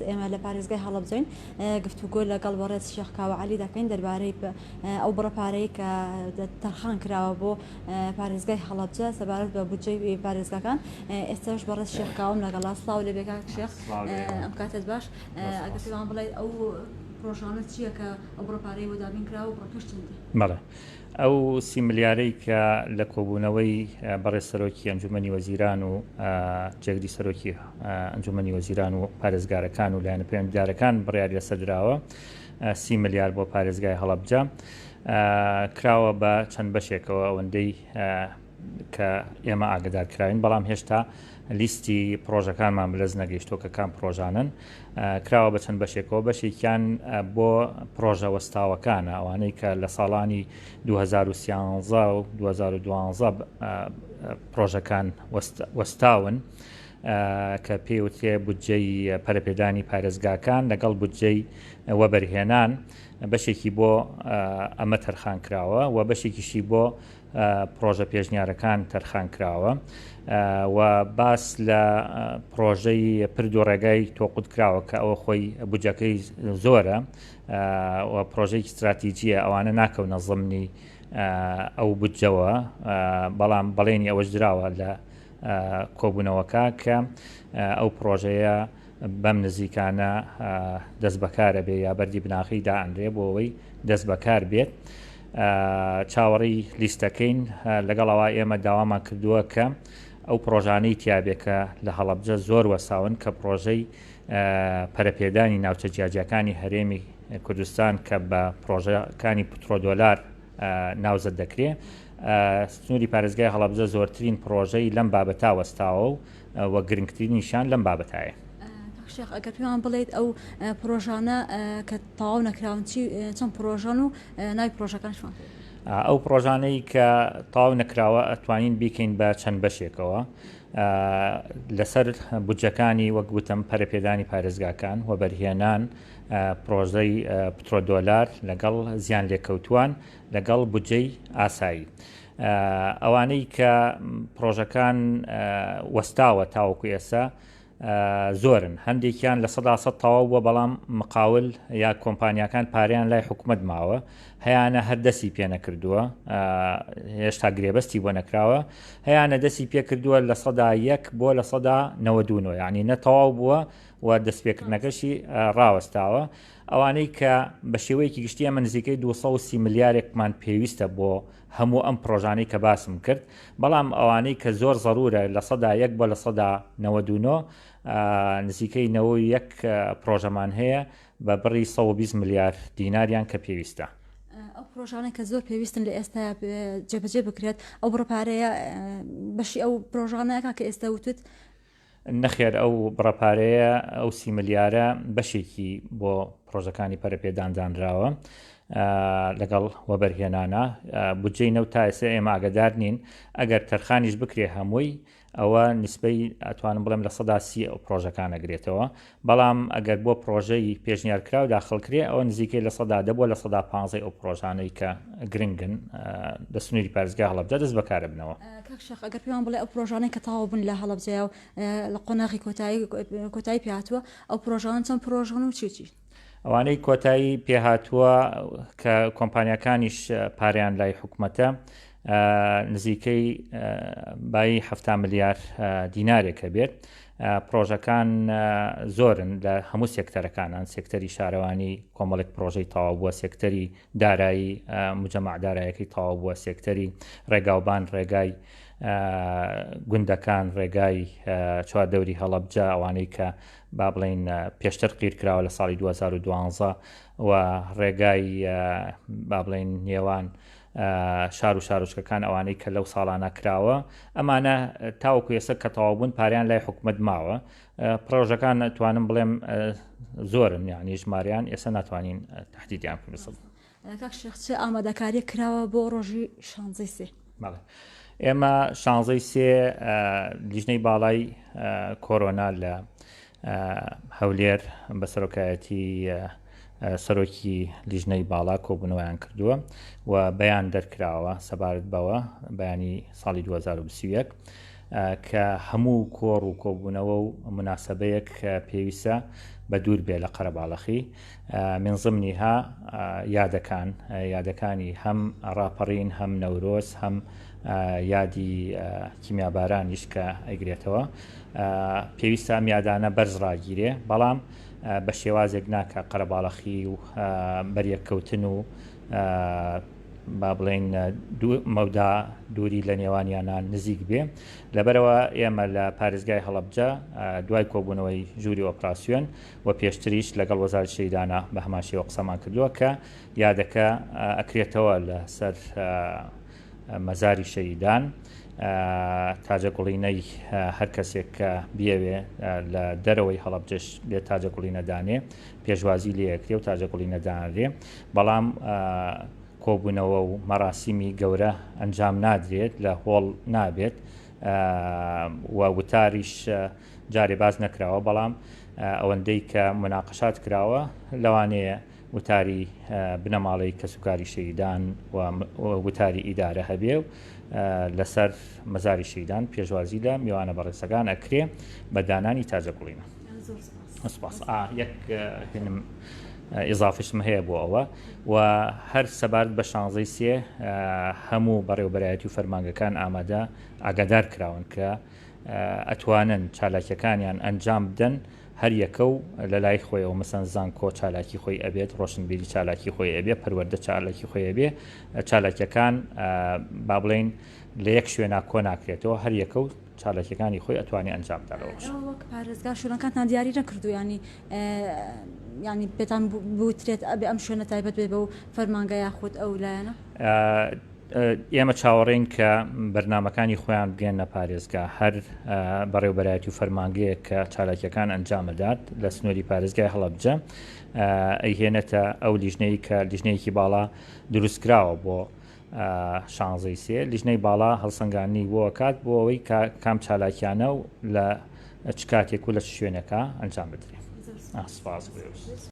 ئێمە لە پارێزگای هەڵەبجەین گفتوگۆ لەگەڵ بەڕێز شێخ کاوە عەلی دەکەین دەربارەی ئەو بڕەپارەی کە تەرخان کراوە بۆ پارێزگای هەڵەبجە سەبارەت بە بودجەی پارێزگاکان ئێستاش بەڕێز شێخ کاوەم لەگەڵا سڵاو لە بێکاک شێخ ئەم کاتت باش ئەگەر پێمان بڵێ ئەو پرۆژانە چییە کە ئەو بڕەپارەی بۆ دابین کراوە و بڕەکەش چەندە؟ بەڵێ ئەو 30 ملیارەی کە لە کۆبوونەوەی بەڕێز سەرۆکی ئەنجومەنی وەزیران و جێگری سەرۆکی ئەنجومەنی وەزیران و پارێزگارەکان و لایەنە پەیوەندیدارەکان بڕیاری لەسەردراوە 30 ملیار بۆ پارێزگای هەڵەبجە کراوە بە چەند بەشێکەوە ئەوەندەی کە ئێمە ئاگدار کراوین بەڵام هێشتا لیستی پرۆژەکانمان بلەز نەگەیشتۆ کە کام پرۆژانن کراوە بە چەند بەشێکەوە بەشێکیان بۆ پرۆژە وەستاوەکانە ئەوانەی کە لە ساڵانی 2013 و 2012 پرۆژەکان وەستاون کە پێوتێ بودجەی پەرەپێدانی پارێزگاکان لەگەڵ بودجەی وەبەرهێنان بەشێکی بۆ ئەمە تەرخان کراوە و بەشێکیشی بۆ پرۆژە پێشنیارەکان تەرخان کراوە و باس لە پرۆژەی پرد و ڕێگای تۆقود کراوە کە ئەوە خۆی بودجەکەی زۆرە و پرۆژەی استراتیجیە ئەوانە ناکەونە زەمنی ئەو بودجەوە بەڵام بەڵێنی ئەوەش دراوە لە کۆبوونەوەکە کە ئەو پرۆژەیە بەم نزیکانە دەست بەکارە بێ یا بەردی بناغی دائەنرێ بۆ ئەوەی دەست بەکار بێت چاوەڕی لیستەکەین لەگەڵەوە ئێمە داوامان کردووە کە ئەو پرۆژانەی تیابێکە لە هەڵەبجە زۆر وەساون کە پرۆژەی پەرەپێدانی ناوچە جیاجیەکانی هەرێمی کوردستان کە بە پرۆژەکانی پترۆدۆلار ناوزەت دەکرێت سنووری پارێزگای هەڵەبجە زۆرترین پرۆژەی لەم بابەتا وەستاوە و گرنگترینیشان لەم بابەتایە. شێخ ئەگەر پێمان بڵێیت ئەو پرۆژانە کە تەواو نەکراون چەند پرۆژان و ناوی پرۆژەکانشمان؟ ئەو پرۆژانەی کە تەواو نەکراوە ئەتوانین بیکەین بە چەند بەشێکەوە لەسەر بودجەکانی وەک گوتم پەرەپێدانی پارێزگاکان و بەرهێنان پرۆژەی پترۆدۆلار لەگەڵ زیان لێکەوتوان لەگەڵ بودجەی ئاسایی ئەوانەی کە پرۆژەکان وەستاوە تاوەکو ئێستا زۆرن هەندێکیان لە 100% تەواو بووە بەڵام مقاول یا کۆمپانیاکان پاریان لای حکومت ماوە هەیانە هەر دەستی پێ نەکردووە هێشتا گرێبەستی بۆ نەکراوە هەیانە دەستی پێ کردووە لە 100 بۆ لە 99 یعنی نەتەواو بووە و دەستپێکردنەکەشی ڕاوەستاوە ئەوانەی کە بە شێوەیەکی گشتی ئەمە نزیکەی 230 ملیارێکمان پێویستە بۆ هەموو ئەم پرۆژانەی کە باسم کرد بەڵام ئەوانەی کە زۆر ضرورە لە 100 بۆ لە 99 نزیکەی 91 پرۆژەمان هەیە بە بڕی 120 ملیار دیناریان کە پێویستە. ئەو پرۆژانە کە زۆر پێویستن لە ئێستا جێبەجێ بکرێت ئەو بڕپارەیە بەشی ئەو پرۆژانەکە کە ئێستا وتت نەخێر ئەو بڕەپارەیە ئەو 30 ملیارە بەشێکی بۆ پرۆژەکانی پەرەپێداندانراوە لەگەڵ وەبەرهێنانە بودجەی نەو تا ئێستا ئێمە ئاگادار نین ئەگەر تەرخانیش بکرێ هەمووی ئەوە نسبەی ئەتوانم بڵێم لە 130 ئەو پرۆژەکان ئەگرێتەوە بەڵام ئەگەر بۆ پرۆژەی پێشنیارکرا و داخڵکرێ ئەوە نزیکەی لە 100 بۆ لە 115 ئەو پرۆژانەی کە گرنگن لە سنووری پارێزگای هەڵەبجە دەست بەکارە بنەوە. شێخ ئەگەر پێمان بڵێ ئەو پرۆژانەی کە تەواو بوون لە هەڵەبجە و لە قۆناغی کۆتایی پێهاتووە ئەو پرۆژان چەند پرۆژان و چی؟ ئەوانەی کۆتایی پێهاتووە کە کۆمپانیەکانیش پاریان لای حکومەتە نزیکەی بای 7 ملیار دینارێکە بێت پرۆژەکان زۆرن لە هەموو سێکتەرەکانان سێکتەری شارەوانی کۆمەڵێک پرۆژەی تەواو بووە سێکتەری دارایی مجەمەع دارایەکەی تەواو بووە سێکتەری ڕێگاوبان ڕێگای گوندەکان ڕێگای چواردەوری هەڵەبجە ئەوانەی کە با بڵێن پێشتر قیرکراوە لە ساڵی 2012 و ڕێگای با بڵێن نێوان شار و شارۆچکەکان ئەوانەی کە لەو ساڵانە کراوە ئەمانە تاوەکو ئێستا کە تەواوبوون پاریان لای حکومت ماوە پرۆژەکان توانم بڵێم زۆرن یعنی ژماریان ئێستا ناتوانین تهدیدیان بکەین. کاک شێخ چه ئامادەکاری کراوە بۆ ڕۆژی 16 ئێمە 16 لیژنەی باڵای کۆرۆنا لە هەولێر بە سەرۆکایەتی سەرۆکی لیژنەی باڵا کۆبوونەوەیان کردووە و بەیان دەرکراوە سەبارەت بەوە بەیانی ساڵی 2021 کە هەموو کۆڕ و کۆبوونەوە و مناسبەیەک پێویستە بە دوور بێ لە قەرەباڵغی من ضمنیها یادەکانی هەم ڕاپەڕین هەم نەورۆز هەم یادی کیمیابارانیش کە ئەیگرێتەوە پێویستە ئەم یادانە بەرز ڕاگیرێ بەڵام بە شێوازێک ناکە قەرەباڵغی و بەریەککەوتن و با بڵێن مەودا دووری لە نێوانیانان نزیک بێ لەبەرەوە ئێمە لە پارێزگای هەڵەبجە دوای کۆبوونەوەی ژووری ئۆپراسیۆن و پێشتریش لەگەڵ وەزارەتی شەیدانە بە هەمان شێوە قسەمان کردووە کە یادەکە ئەکرێتەوە لەسەر مەزاری شەیدان تاجە گوڵینەی هەر کەسێک کە بیەوێ لە دەرەوەی هەڵەبجەش بێت تاجە گوڵینەدانێ پێشوازی لێکرێ و تاجە گوڵینەدانێ بەڵام کۆبوونەوە و مەراسیمی گەورە ئەنجام نادرێت لە هۆڵ نابێت و وتاریش جارێ باز نەکراوە بەڵام ئەوەندەی کە مناقەشات کراوە لەوانەیە وتاری بنەماڵەی کەسوکاری شەیدان و وتاری ئیدارە هەبێ و لەسەر مەزاری شەیدان پێشوازی لە میوانە بەڕێسەکان ئەکرێ بە دانانی تاجە گوڵینە. یەک ئیزافشم هەیە بۆ ئەوە و هەر سەبارەت بە 16 هەموو بەڕێوەبەرایەتی و فەرمانگەکان ئامادە ئاگادار کراون کە ئەتوانن چالاکیەکانیان ئەنجام بدەن هەر یەکە و لە لای خۆیەوە مەسەن زانکۆ چالاکی خۆی ئەبێت ڕۆشنبیری چالاکی خۆی ئەبێ پەروەردە چالاکی خۆی ئەبێ چالاکیەکان با بڵێن لە یەک شوێنە کۆ ناکرێتەوە هەر یەکە و چالاکیەکانی خۆی ئەتوانی ئەنجام بدەنەوە. وەک پارێزگا شوێنەکانتان دیاری نەکردو ینی پێتان بوترێت ئەبێ ئەم شوێنە تایبەت بێ بە و فەرمانگە یاخود ئەو لایەنە ئێمە چاوەڕێین کە بەرنمەکانی خۆیان بگەێنە پارێزگا هەر بەڕێوەبەرایەتی و فەرمانگەیە کە چالاکیەکان ئەنجامەدات لە سنووری پارێزگای هەڵەبجە ئەیهێنێتە ئەو لیژنەی کە لیژنەیەکی باڵا دروستکراوە بۆ 16 لیژنەی باڵا هەڵسەنگانی بۆ کات بۆ ئەوەی کام چالاکیانە و لە چ کاتێک و لە شوێنەکە ئەنجام بدرێت.